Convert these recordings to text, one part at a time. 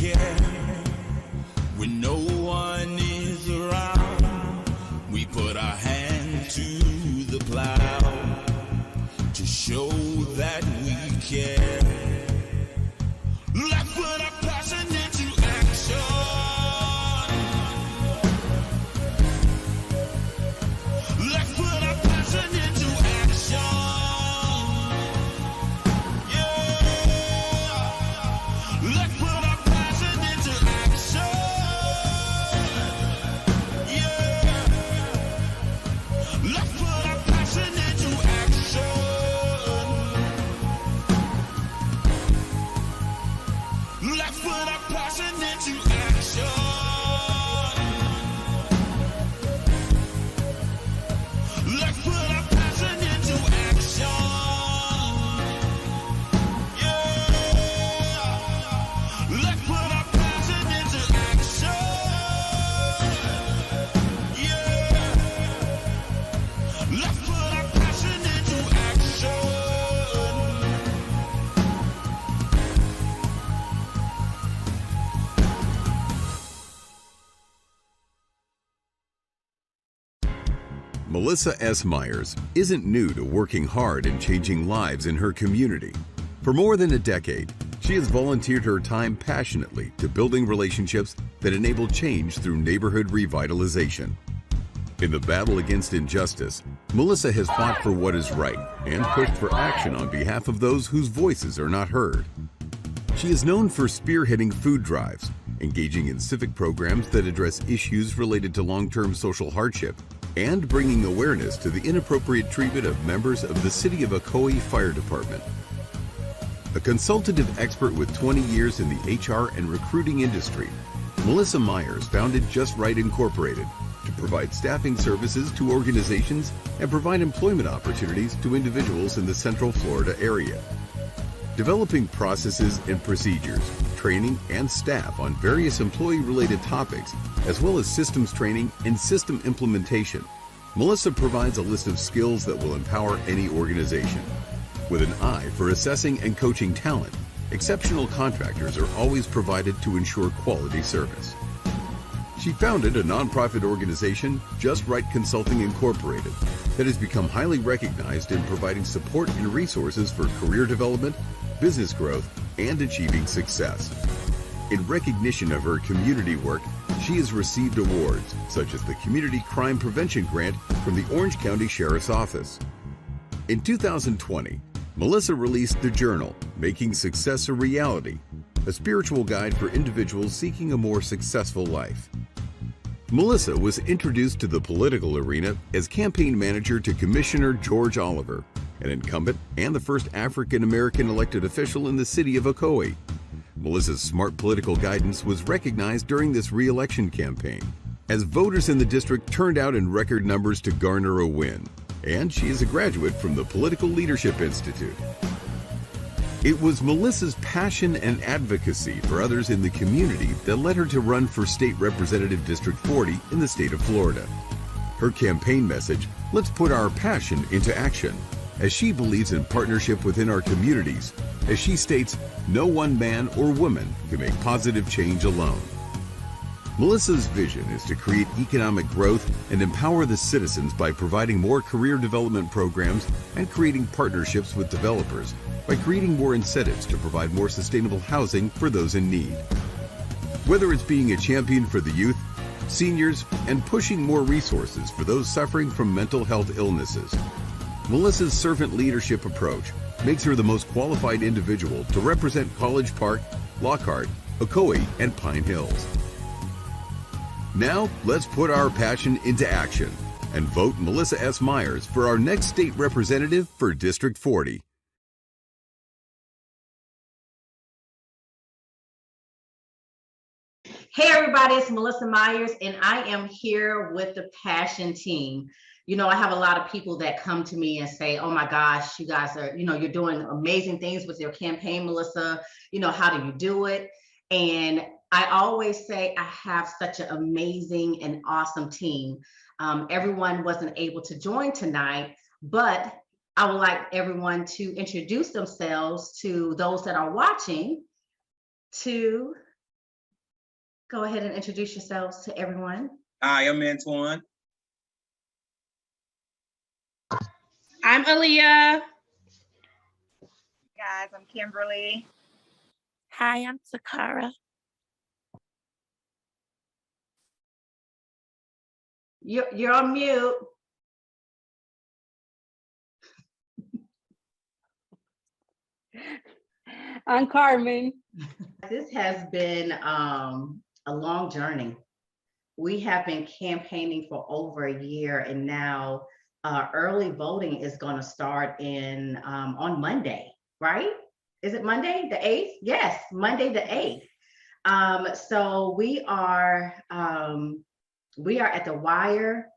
care. When no one is around, we put our hand to the plow to show that we care. Let's put our passion into action. Let's put our passion into action. Yeah. Let's put our passion into action. Yeah. Let's put our passion into action. Let's put our passion into action. Let's put our passion into action. Yeah. Let's put our passion into action. Yeah. Let's put our passion into action. Melissa S. Myers isn't new to working hard and changing lives in her community. For more than a decade, she has volunteered her time passionately to building relationships that enable change through neighborhood revitalization. In the battle against injustice, Melissa has fought for what is right and pushed for action on behalf of those whose voices are not heard. She is known for spearheading food drives, engaging in civic programs that address issues related to long-term social hardship, and bringing awareness to the inappropriate treatment of members of the City of Ocoee Fire Department. A consultative expert with 20 years in the HR and recruiting industry, Melissa Myers founded Just Right Incorporated to provide staffing services to organizations and provide employment opportunities to individuals in the Central Florida area. Developing processes and procedures, training and staff on various employee-related topics, as well as systems training and system implementation, Melissa provides a list of skills that will empower any organization. With an eye for assessing and coaching talent, exceptional contractors are always provided to ensure quality service. She founded a nonprofit organization, Just Right Consulting Incorporated, that has become highly recognized in providing support and resources for career development, business growth, and achieving success. In recognition of her community work, she has received awards such as the Community Crime Prevention Grant from the Orange County Sheriff's Office. In 2020, Melissa released the journal, Making Success a Reality, a spiritual guide for individuals seeking a more successful life. Melissa was introduced to the political arena as campaign manager to Commissioner George Oliver, an incumbent and the first African-American elected official in the city of Ocoee. Melissa's smart political guidance was recognized during this re-election campaign, as voters in the district turned out in record numbers to garner a win, and she is a graduate from the Political Leadership Institute. It was Melissa's passion and advocacy for others in the community that led her to run for State Representative District 40 in the state of Florida. Her campaign message, "Let's put our passion into action," as she believes in partnership within our communities. As she states, no one man or woman can make positive change alone. Melissa's vision is to create economic growth and empower the citizens by providing more career development programs and creating partnerships with developers by creating more incentives to provide more sustainable housing for those in need. Whether it's being a champion for the youth, seniors, and pushing more resources for those suffering from mental health illnesses, Melissa's servant leadership approach makes her the most qualified individual to represent College Park, Lockhart, Ocoee, and Pine Hills. Now, let's put our passion into action and vote Melissa S. Myers for our next state representative for District 40. Hey everybody, it's Melissa Myers, and I am here with the Passion team. You know, I have a lot of people that come to me and say, oh my gosh, you guys are, you're doing amazing things with your campaign, Melissa. How do you do it? And I always say I have such an amazing and awesome team. Everyone wasn't able to join tonight, but I would like everyone to introduce themselves to those that are watching to go ahead and introduce yourselves to everyone. Hi, I'm Antoine. I'm Aaliyah. Guys, I'm Kimberly. Hi, I'm Takara. You're on mute. I'm Carmen. This has been a long journey. We have been campaigning for over a year, and now early voting is going to start on Monday, right? Is it Monday the 8th? Yes, Monday the 8th. So we are at the wire,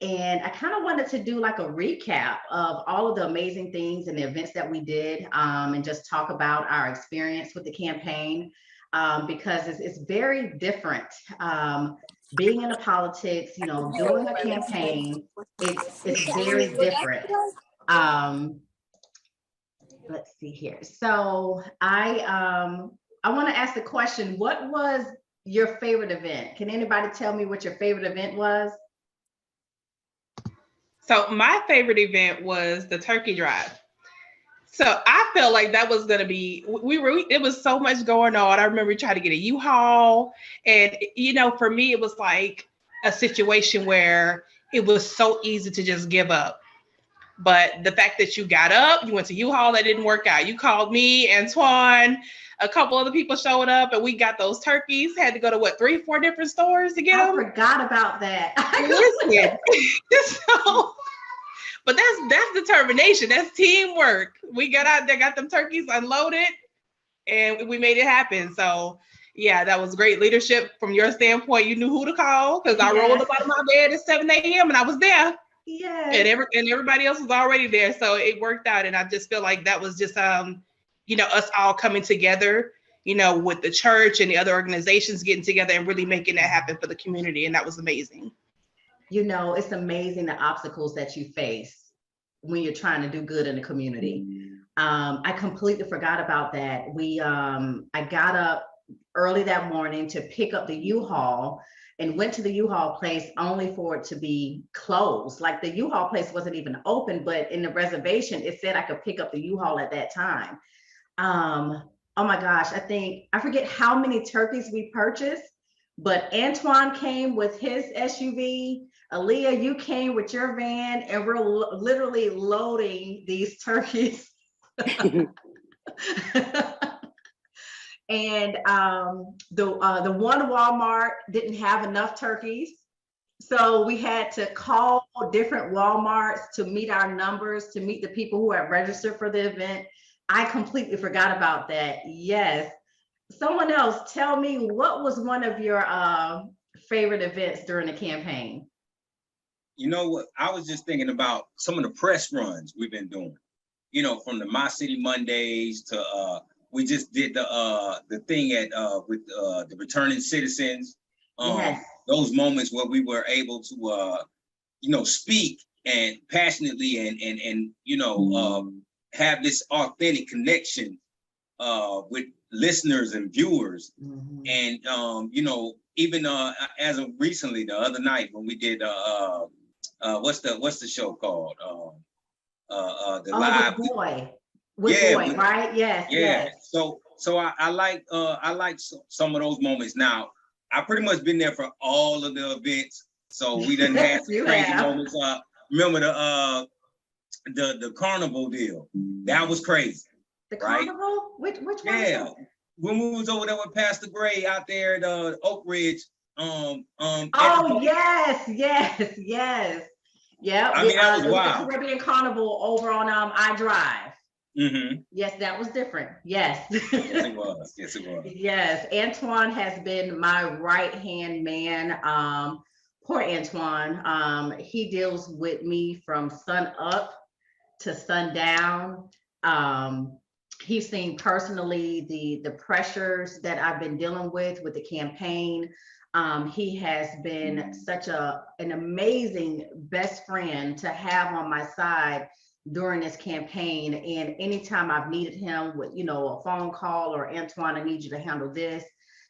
and I kind of wanted to do like a recap of all of the amazing things and the events that we did, and just talk about our experience with the campaign, because it's very different. Being in the politics, doing a campaign, it's very different. Let's see here. So I want to ask the question, what was your favorite event? Can anybody tell me what your favorite event was? So my favorite event was the turkey drive. So I felt like that was going to be, it was so much going on. I remember trying to get a U-Haul, and, for me, it was like a situation where it was so easy to just give up. But the fact that you got up, you went to U-Haul, that didn't work out. You called me, Antoine, a couple other people showed up, and we got those turkeys. Had to go to 3, 4 different stores to get them. I forgot about that. Listen, but that's determination. That's teamwork. We got out there, got them turkeys unloaded, and we made it happen. So yeah, that was great leadership from your standpoint. You knew who to call, because I rolled up out of my bed at 7 a.m. and I was there. Yeah. And everybody else was already there. So it worked out. And I just feel like that was just us all coming together, with the church and the other organizations getting together and really making that happen for the community. And that was amazing. It's amazing the obstacles that you face when you're trying to do good in the community. I completely forgot about that. I got up early that morning to pick up the U-Haul, and went to the U-Haul place only for it to be closed. Like, the U-Haul place wasn't even open, but in the reservation, it said I could pick up the U-Haul at that time. Oh my gosh, I forget how many turkeys we purchased, but Antoine came with his SUV. Aaliyah, you came with your van, and we're literally loading these turkeys. And the one Walmart didn't have enough turkeys, so we had to call different Walmarts to meet our numbers, to meet the people who had registered for the event. I completely forgot about that. Yes. Someone else, tell me, what was one of your favorite events during the campaign? You know what? I was just thinking about some of the press runs we've been doing. From the My City Mondays to we just did the thing with the returning citizens. Yes. Those moments where we were able to speak and passionately and have this authentic connection with listeners and viewers. Mm-hmm. And even as of recently, the other night when we did what's the show called? The live with Boy. Boy, right? Yes. Yeah. Yes. So I like some of those moments. Now, I pretty much been there for all of the events, so we done had some crazy moments. Remember the carnival deal? That was crazy. The carnival? Which one? Yeah. When we was over there with Pastor Gray out there at Oak Ridge. Oh, yes. Yeah. I mean, that was wild. The Caribbean Carnival over on I-Drive. Mm-hmm. Yes, that was different. Yes. Yes, it was. Yes, Antoine has been my right-hand man. Poor Antoine. He deals with me from sun up to sundown. He's seen personally the pressures that I've been dealing with the campaign. He has been such an amazing best friend to have on my side during this campaign. And anytime I've needed him with, a phone call or Antoine, I need you to handle this.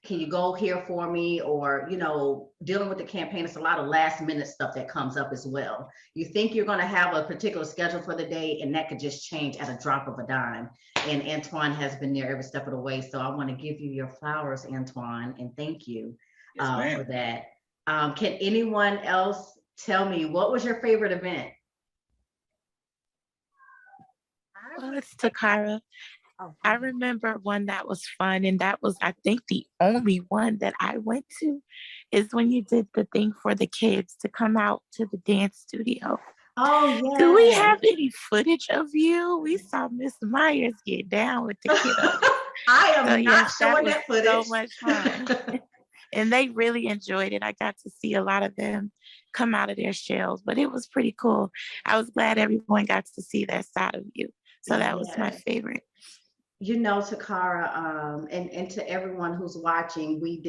can you go here for me? Or, you know, dealing with the campaign, it's a lot of last minute stuff that comes up as well. You think you're going to have a particular schedule for the day, and that could just change at a drop of a dime. And Antoine has been there every step of the way. So I want to give you your flowers, Antoine, and thank you for that. Can anyone else tell me, what was your favorite event? Well, it's Takara. I remember one that was fun, and that was, I think, the only one that I went to, is when you did the thing for the kids to come out to the dance studio. Oh, yeah. Do we have any footage of you? We saw Miss Myers get down with the kiddos. I am not yes, showing that footage. So much fun. And they really enjoyed it. I got to see a lot of them come out of their shells, but it was pretty cool. I was glad everyone got to see that side of you. So that was my favorite. You know, Takara, and to everyone who's watching, we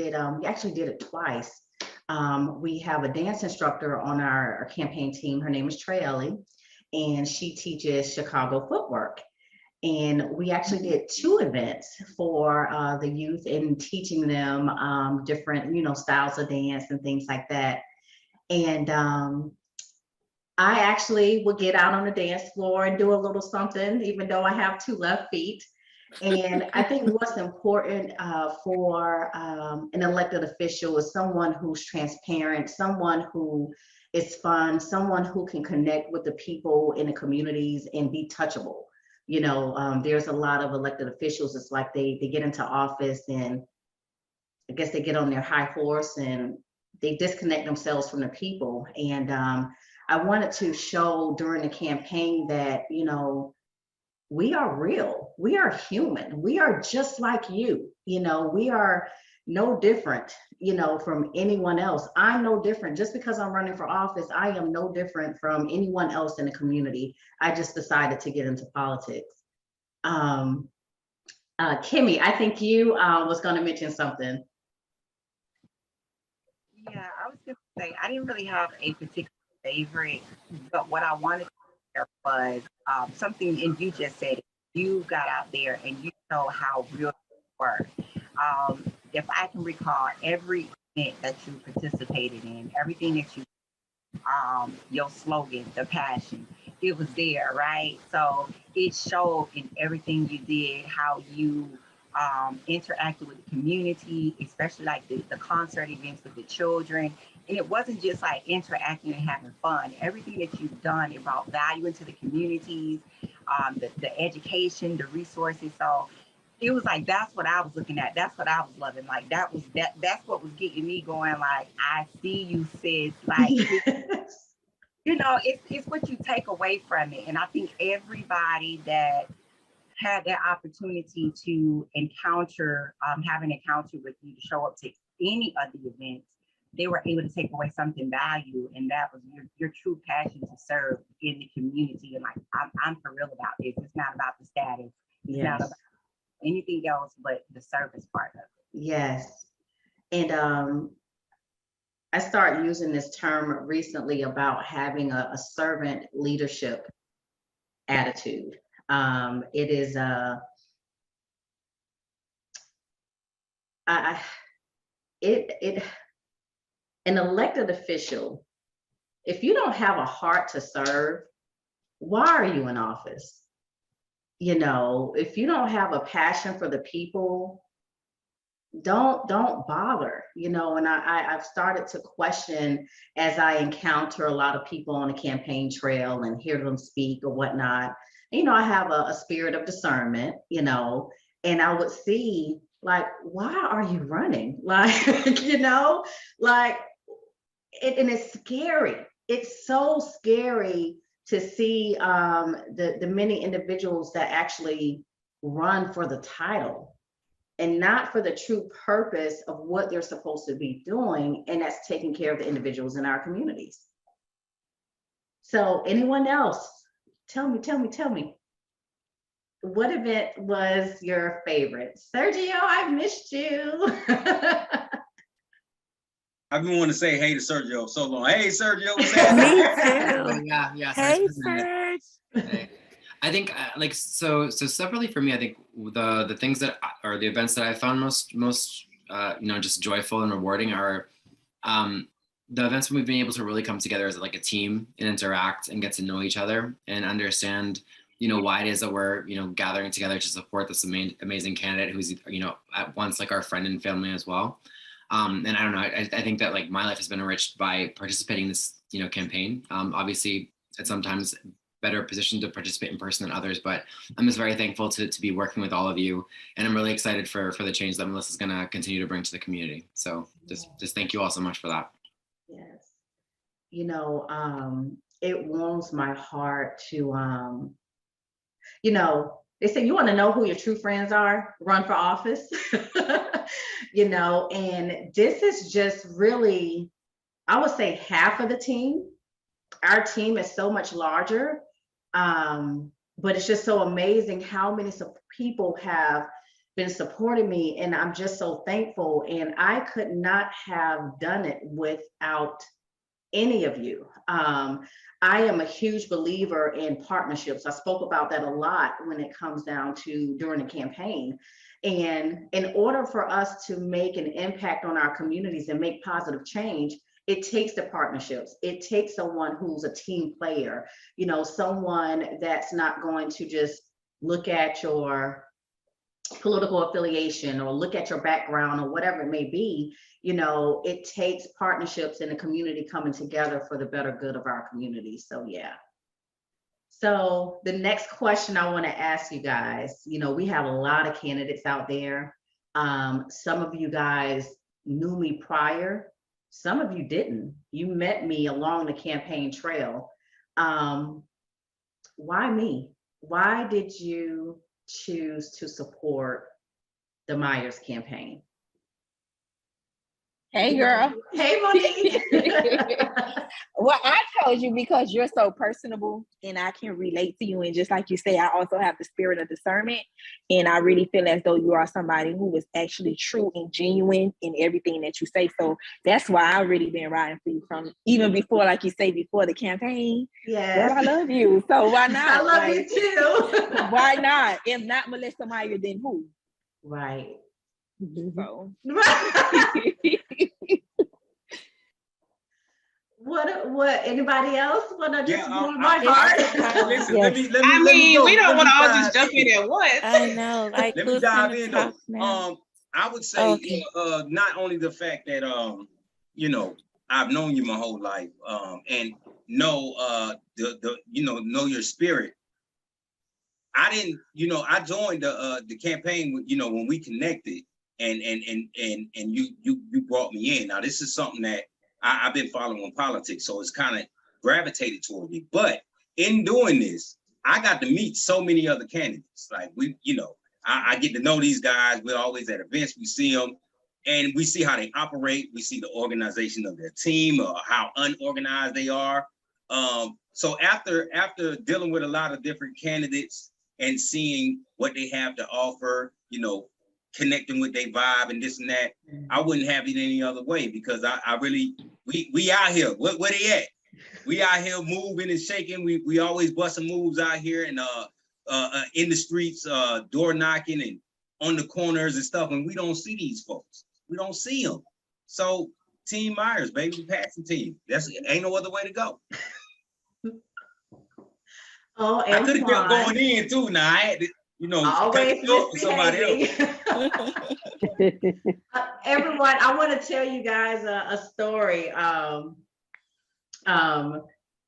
actually did it twice. We have a dance instructor on our campaign team. Her name is Treyelli, and she teaches Chicago footwork. And we actually did 2 events for the youth and teaching them different, you know, styles of dance and things like that. And I actually would get out on the dance floor and do a little something, even though I have 2 left feet. And I think what's important for an elected official is someone who's transparent, someone who is fun, someone who can connect with the people in the communities and be touchable. You know, there's a lot of elected officials, it's like they get into office and I guess they get on their high horse and they disconnect themselves from the people. And I wanted to show during the campaign that, you know, we are real, we are human, we are just like you. You know, we are no different, you know, from anyone else. I'm no different. Just because I'm running for office, I am no different from anyone else in the community. I just decided to get into politics. Kimmy, I think you was going to mention something. Yeah, I was going to say, I didn't really have a particular favorite, but what I wanted to share was something, and you just said it, you got out there and you know how real you were. If I can recall every event that you participated in, everything that you, your slogan, the passion, it was there, right? So it showed in everything you did, how you interacted with the community, especially like the concert events with the children. And it wasn't just like interacting and having fun. Everything that you've done, it brought value into the communities, the education, the resources. So it was like, that's what I was looking at. That's what I was loving. Like that's what was getting me going. Like, I see you, sis. Like, you know, it's what you take away from it. And I think everybody that had that opportunity to encounter, have an encounter with you, to show up to any of the events, they were able to take away something value, and that was your true passion to serve in the community. And like, I'm for real about this. It's not about the status. It's not about anything else but the service part of it. Yes. And I started using this term recently about having a servant leadership attitude. It is an elected official, if you don't have a heart to serve, why are you in office? You know, if you don't have a passion for the people, don't bother, you know. And I've started to question, as I encounter a lot of people on the campaign trail and hear them speak or whatnot. You know, I have a spirit of discernment, you know, and I would see, like, why are you running? Like, you know, like, and it's scary. It's so scary to see the many individuals that actually run for the title and not for the true purpose of what they're supposed to be doing, and that's taking care of the individuals in our communities. So anyone else? Tell me. What event was your favorite? Sergio, I've missed you. I've been wanting to say hey to Sergio so long. Hey, Sergio. Me too. Yeah. Hey, Serge. Hey. I think so separately for me, I think the things that, or the events that I found most just joyful and rewarding are the events when we've been able to really come together as like a team and interact and get to know each other and understand, why it is that we're, gathering together to support this amazing candidate who's, at once like our friend and family as well. And I don't know, I think that like my life has been enriched by participating in this, campaign. Obviously, it's sometimes better positioned to participate in person than others, but I'm just very thankful to be working with all of you, and I'm really excited for the change that Melissa's going to continue to bring to the community. So just thank you all so much for that. Yes. It warms my heart to, they say you want to know who your true friends are, run for office, and this is just really, I would say half of the team. Our team is so much larger, but it's just so amazing how many people have been supporting me, and I'm just so thankful. And I could not have done it without any of you. I am a huge believer in partnerships. I spoke about that a lot when it comes down to during the campaign. And in order for us to make an impact on our communities and make positive change, it takes the partnerships. It takes someone who's a team player, someone that's not going to just look at your political affiliation or look at your background or whatever it may be. It takes partnerships in the community coming together for the better good of our community. So yeah. So the next question I want to ask you guys, we have a lot of candidates out there. Some of you guys knew me prior. Some of you didn't. You met me along the campaign trail. Why me? Why did you choose to support the Myers campaign? Hey, girl. Hey, Monique. Well, I chose you because you're so personable and I can relate to you. And just like you say, I also have the spirit of discernment. And I really feel as though you are somebody who is actually true and genuine in everything that you say. So that's why I've really been riding for you from even before, like you say, before the campaign. Yes. Girl, I love you. So why not? I love you too. Why not? If not Melissa Meyer, then who? Right. So. What anybody else want to just warm my heart? Listen, yes. let me we don't want to all just jump in at once. I know, like let me dive in though. I would say not only the fact that I've known you my whole life, and know know your spirit. I didn't, I joined the campaign when we connected, and you brought me in. Now this is something that I've been following politics, so it's kind of gravitated toward me. But in doing this, I got to meet so many other candidates. Like I get to know these guys. We're always at events. We see them, and we see how they operate. We see the organization of their team, or how unorganized they are. So after dealing with a lot of different candidates and seeing what they have to offer, connecting with their vibe and this and that, I wouldn't have it any other way, because I really, we out here. Where they at? We out here moving and shaking. We always busting moves out here and in the streets, door knocking and on the corners and stuff. And we don't see these folks. We don't see them. So Team Myers, baby, passing team. Ain't no other way to go. Oh, I could have kept going in too. Now I had to, always somebody else. Everyone, I want to tell you guys a story.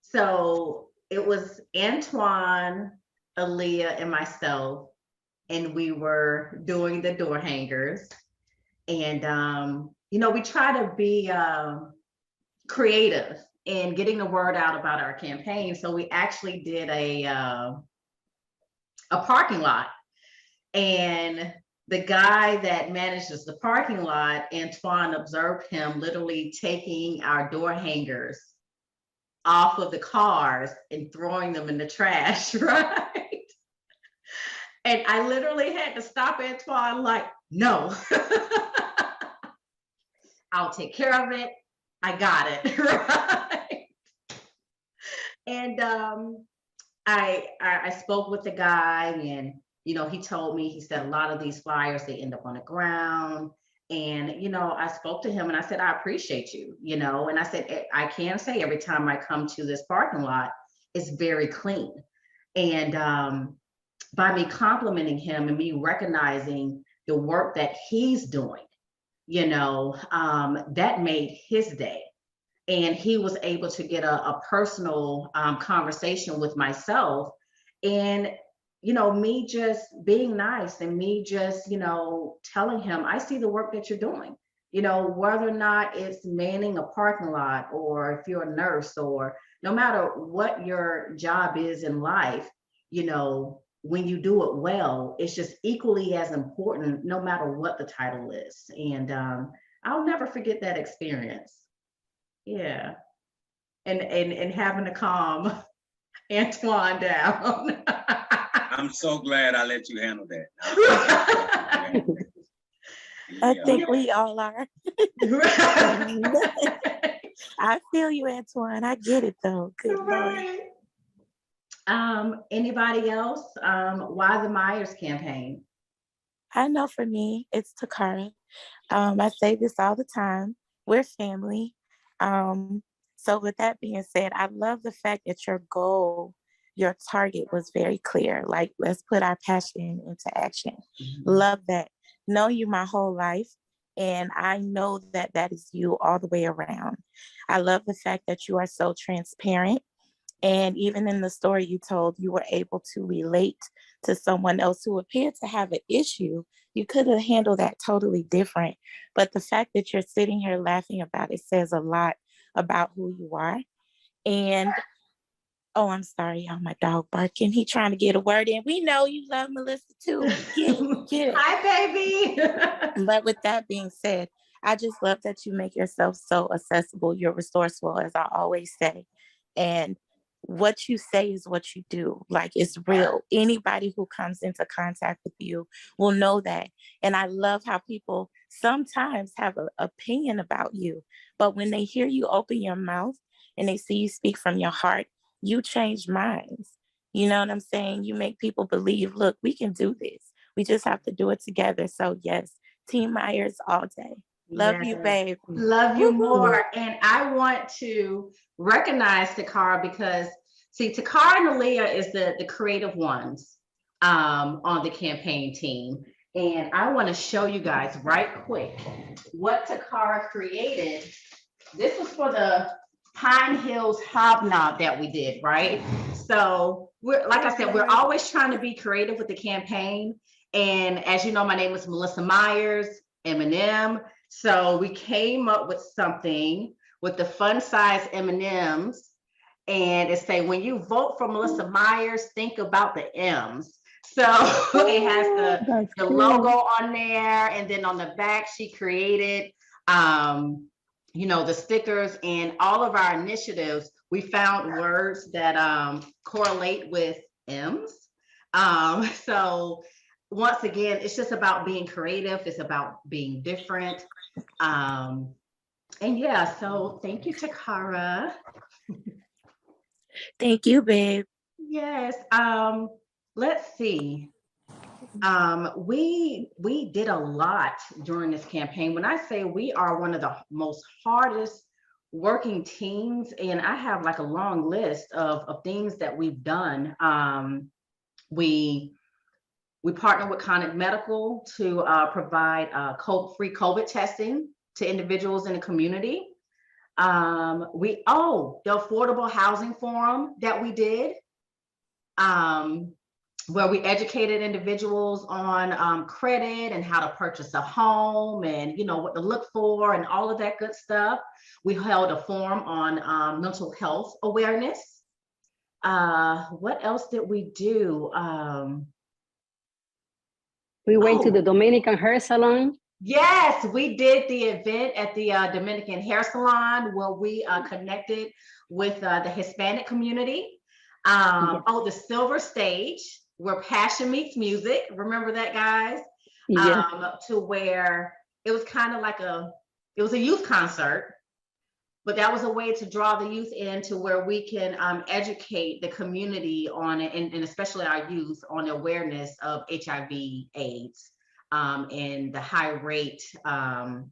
So it was Antoine, Aaliyah, and myself, and we were doing the door hangers. And we try to be creative in getting the word out about our campaign. So we actually did a parking lot, and the guy that manages the parking lot, Antoine, observed him literally taking our door hangers off of the cars and throwing them in the trash, right? And I literally had to stop Antoine, like, no, I'll take care of it. I got it, right? And I spoke with the guy, and he told me, he said a lot of these flyers, they end up on the ground, And, I spoke to him and I said, I appreciate you, and I said, I can say every time I come to this parking lot, it's very clean. And by me complimenting him and me recognizing the work that he's doing, that made his day. And he was able to get a personal conversation with myself. And, me just being nice and me just, telling him, I see the work that you're doing, whether or not it's manning a parking lot or if you're a nurse or no matter what your job is in life, when you do it well, it's just equally as important, no matter what the title is. And I'll never forget that experience. Yeah. And having to calm Antoine down. I'm so glad I let you handle that. I think we all are. I feel you, Antoine. I get it though. Good Lord. Anybody else? Why the Myers campaign? I know for me, it's Takara. I say this all the time. We're family. So with that being said, I love the fact that your goal, your target was very clear. Like, let's put our passion into action. Mm-hmm. Love that. Know you my whole life. And I know that that is you all the way around. I love the fact that you are so transparent. And even in the story you told, you were able to relate to someone else who appeared to have an issue. You could have handled that totally different. But the fact that you're sitting here laughing about it says a lot about who you are. And, oh, I'm sorry, y'all, my dog barking. He trying to get a word in. We know you love Melissa too. Get it. Hi, baby. But with that being said, I just love that you make yourself so accessible. You're resourceful, as I always say. And what you say is what you do. Like, it's real. Anybody who comes into contact with you will know that. And I love how people sometimes have an opinion about you, but when they hear you open your mouth and they see you speak from your heart, you change minds. You know what I'm saying? You make people believe, look, we can do this. We just have to do it together. So yes, Team Myers all day. Love you, babe. Love you more. And I want to recognize Takara because, see, Takara and Aaliyah is the creative ones on the campaign team. And I want to show you guys right quick what Takara created. This was for the Pine Hills Hobnob that we did, right? So we're, like I said, we're always trying to be creative with the campaign. And as you know, my name is Melissa Myers, Eminem. So we came up with something with the fun size M&Ms, and it say, when you vote for Melissa Myers, think about the M's. So it has the logo on there, and then on the back she created the stickers and all of our initiatives. We found words that correlate with M's. So once again, it's just about being creative. It's about being different. And yeah, so thank you, Takara. Thank you, babe. Yes. Let's see. We did a lot during this campaign. When I say we are one of the most hardest working teams, and I have like a long list of things that we've done. We partner with Conic Medical to provide free COVID testing to individuals in the community. The Affordable Housing Forum that we did, where we educated individuals on credit and how to purchase a home and what to look for and all of that good stuff. We held a forum on mental health awareness. What else did we do? We went to the Dominican hair salon. Yes, we did the event at the Dominican hair salon where we connected with the Hispanic community. Yes. The Silver Stage, where passion meets music. Remember that, guys? Yes. To where it was kind of like it was a youth concert, but that was a way to draw the youth into where we can educate the community on it, and especially our youth on the awareness of HIV/AIDS. and the high rate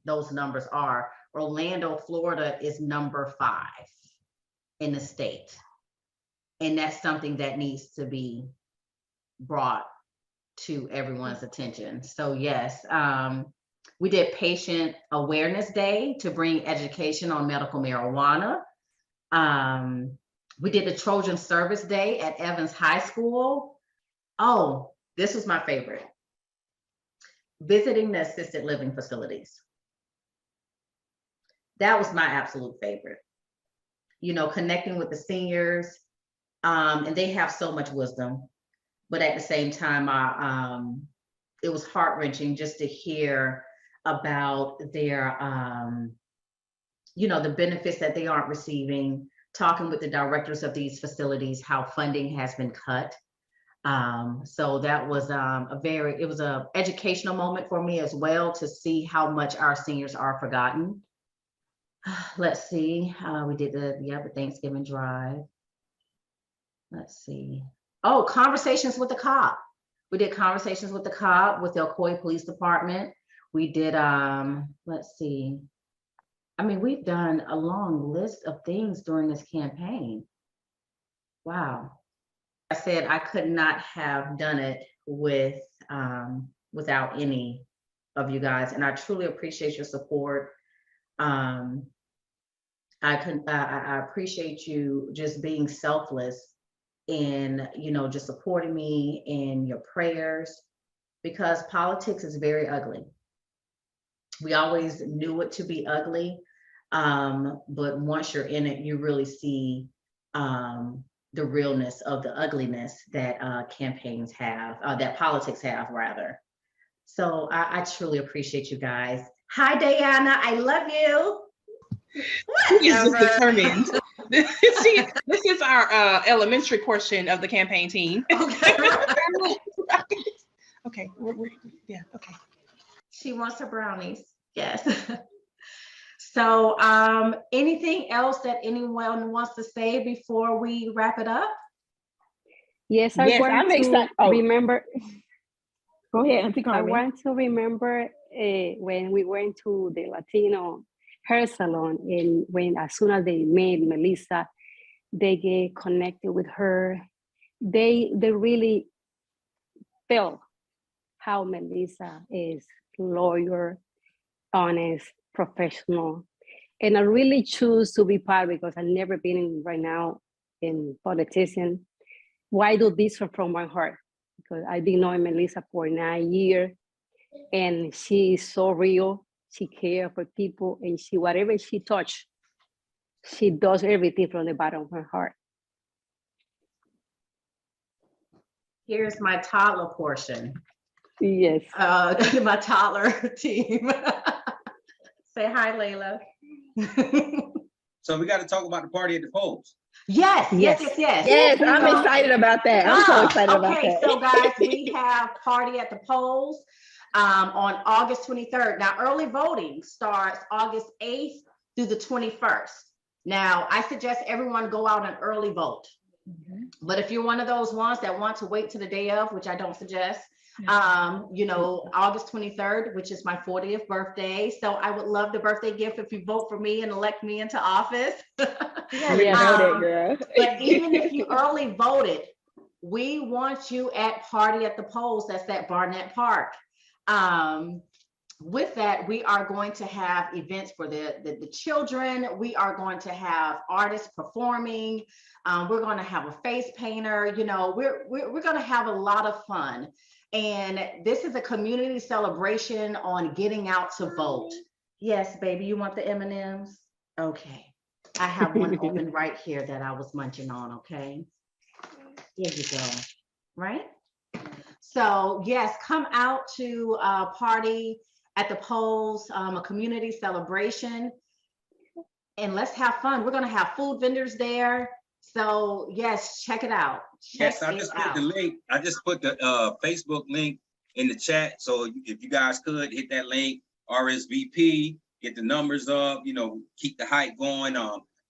those numbers are. Orlando, Florida is number 5 in the state. And that's something that needs to be brought to everyone's attention. So yes, we did Patient Awareness Day to bring education on medical marijuana. We did the Trojan Service Day at Evans High School. Oh, this was my favorite. Visiting the assisted living facilities. That was my absolute favorite. You know, connecting with the seniors, and they have so much wisdom, but at the same time, it was heart-wrenching just to hear about their, you know, the benefits that they aren't receiving, talking with the directors of these facilities, how funding has been cut. So that was it was a educational moment for me as well, to see how much our seniors are forgotten. Let's see, we did the Thanksgiving drive. Let's see. Oh, conversations with the cop. We did conversations with the cop with the Ocoee Police Department. We did, let's see. I mean, we've done a long list of things during this campaign. Wow. I said I could not have done it with without any of you guys, and I truly appreciate your support. I appreciate you just being selfless in, you know, just supporting me in your prayers, because politics is very ugly. We always knew it to be ugly, but once you're in it, you really see the realness of the ugliness that campaigns have, that politics have rather. So I truly appreciate you guys. Hi, Diana, I love you. She's just determined. This is our elementary portion of the campaign team. Okay. Okay. Yeah. Okay. She wants her brownies. Yes. So, anything else that anyone wants to say before we wrap it up? Yes, I want to remember. Go ahead, Auntie Carmen. I want to remember when we went to the Latino hair salon, and when as soon as they met Melissa, they get connected with her. They really felt how Melissa is loyal, honest, professional. And I really choose to be part, because I've never been in right now in politician. Why do this from my heart? Because I've been knowing Melissa for 9 years, and she is so real. She cares for people, and she, whatever she touch, she does everything from the bottom of her heart. Here's my toddler portion. Yes. My toddler team. Say hi, Layla. So we got to talk about the party at the polls. Yes. Yes, I'm excited about that. I'm so excited about that. Okay, so guys, we have party at the polls on August 23rd. Now, early voting starts August 8th through the 21st. Now, I suggest everyone go out and early vote. Mm-hmm. But if you're one of those ones that want to wait to the day of, which I don't suggest, you know, August 23rd, which is my 40th birthday. So I would love the birthday gift if you vote for me and elect me into office. Voted, girl. But even if you early voted, we want you at Party at the Polls. That's at Barnett Park. With that, we are going to have events for the children. We are going to have artists performing. We're going to have a face painter. You know, we're going to have a lot of fun. And this is a community celebration on getting out to vote. Yes, baby, you want the M&Ms? Okay. I have one open right here that I was munching on, okay? Here you go, right? So yes, come out to Party at the Polls, a community celebration, and let's have fun. We're gonna have food vendors there. So yes, check it out. Yes, I just put the link. I just put the Facebook link in the chat. So if you guys could hit that link, RSVP, get the numbers up, you know, keep the hype going.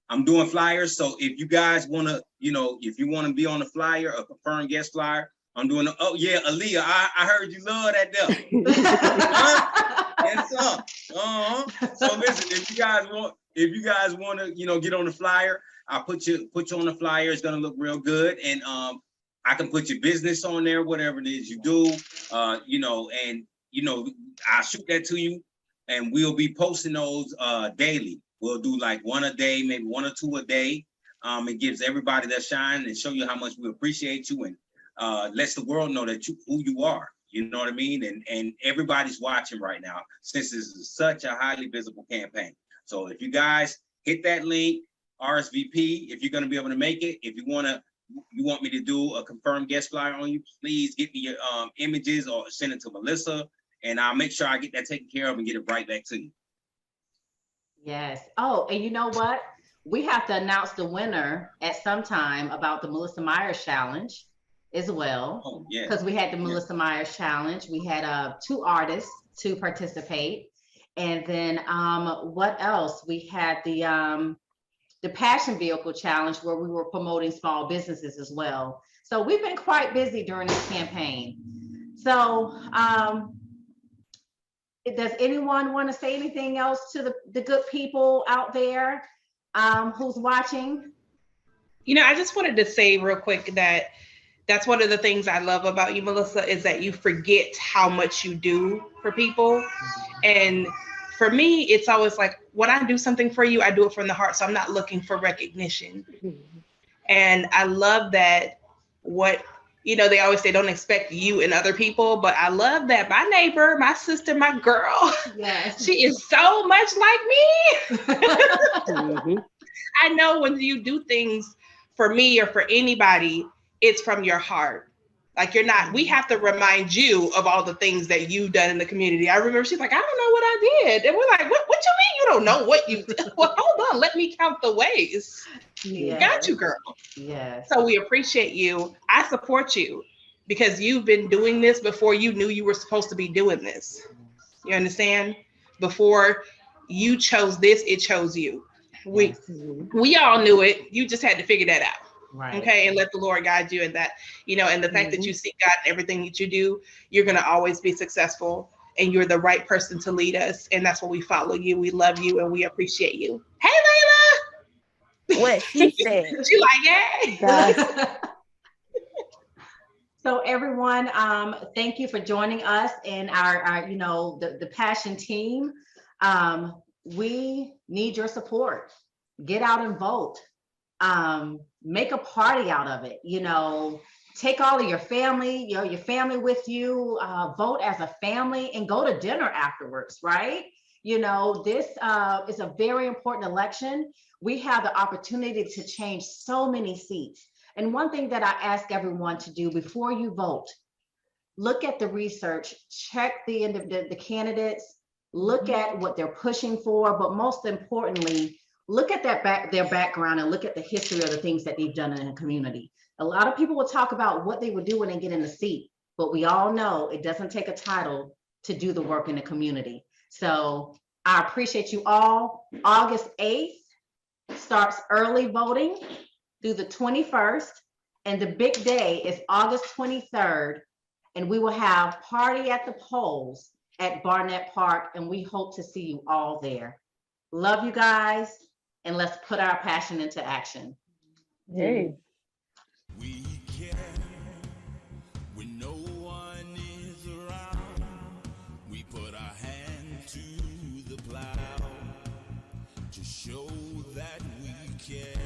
I'm doing flyers. So if you guys want to, you know, if you want to be on the flyer, a confirmed guest flyer, I'm doing, oh yeah, Aaliyah, I heard you love that devil. Yes, sir. So listen, if you guys want to, get on the flyer, I'll put you on the flyer. It's gonna look real good, and I can put your business on there, whatever it is you do, I'll shoot that to you, and we'll be posting those daily. We'll do like one a day, maybe 1 or 2 a day. It gives everybody that shine and show you how much we appreciate you, and lets the world know that who you are. You know what I mean? And everybody's watching right now, since this is such a highly visible campaign. So if you guys hit that link, RSVP, if you're going to be able to make it, if you want me to do a confirmed guest flyer on you, please get me your images or send it to Melissa, and I'll make sure I get that taken care of and get it right back to you. Yes. Oh, and you know what? We have to announce the winner at some time about the Melissa Myers Challenge as well. Oh, yeah. Because we had the Melissa Myers Challenge. We had 2 artists to participate. And then what else? We had the Passion Vehicle Challenge, where we were promoting small businesses as well. So we've been quite busy during this campaign. So does anyone want to say anything else to the good people out there who's watching? I just wanted to say real quick that that's one of the things I love about you, Melissa, is that you forget how much you do for people. And for me, it's always like, when I do something for you, I do it from the heart. So I'm not looking for recognition. And I love that they always say, don't expect you and other people, but I love that my neighbor, my sister, my girl, yes, she is so much like me. I know when you do things for me or for anybody, it's from your heart. Like, we have to remind you of all the things that you've done in the community. I remember she's like, I don't know what I did. And we're like, what you mean you don't know what you did? Well, hold on, let me count the ways. Yes. Got you, girl. Yes. So we appreciate you. I support you because you've been doing this before you knew you were supposed to be doing this. You understand? Before you chose this, it chose you. We all knew it. You just had to figure that out. Right. Okay. And let the Lord guide you in that, and the fact that you seek God in everything that you do, you're going to always be successful, and you're the right person to lead us. And that's why we follow you. We love you and we appreciate you. Hey, Layla. What she said. She like, yeah. So everyone, thank you for joining us in our the Passion team. We need your support. Get out and vote. Make a party out of it. Take all of your family, your family with you, vote as a family, and go to dinner afterwards, right? This is a very important election. We have the opportunity to change so many seats. And one thing that I ask everyone to do before you vote, look at the research, check the candidates, look at what they're pushing for, but most importantly, look at their background and look at the history of the things that they've done in the community. A lot of people will talk about what they would do when they get in the seat, but we all know it doesn't take a title to do the work in the community. So I appreciate you all. August 8th starts early voting through the 21st, and the big day is August 23rd, and we will have Party at the Polls at Barnett Park, and we hope to see you all there. Love you guys. And let's put our passion into action. Hey. We care when no one is around. We put our hand to the plow to show that we care.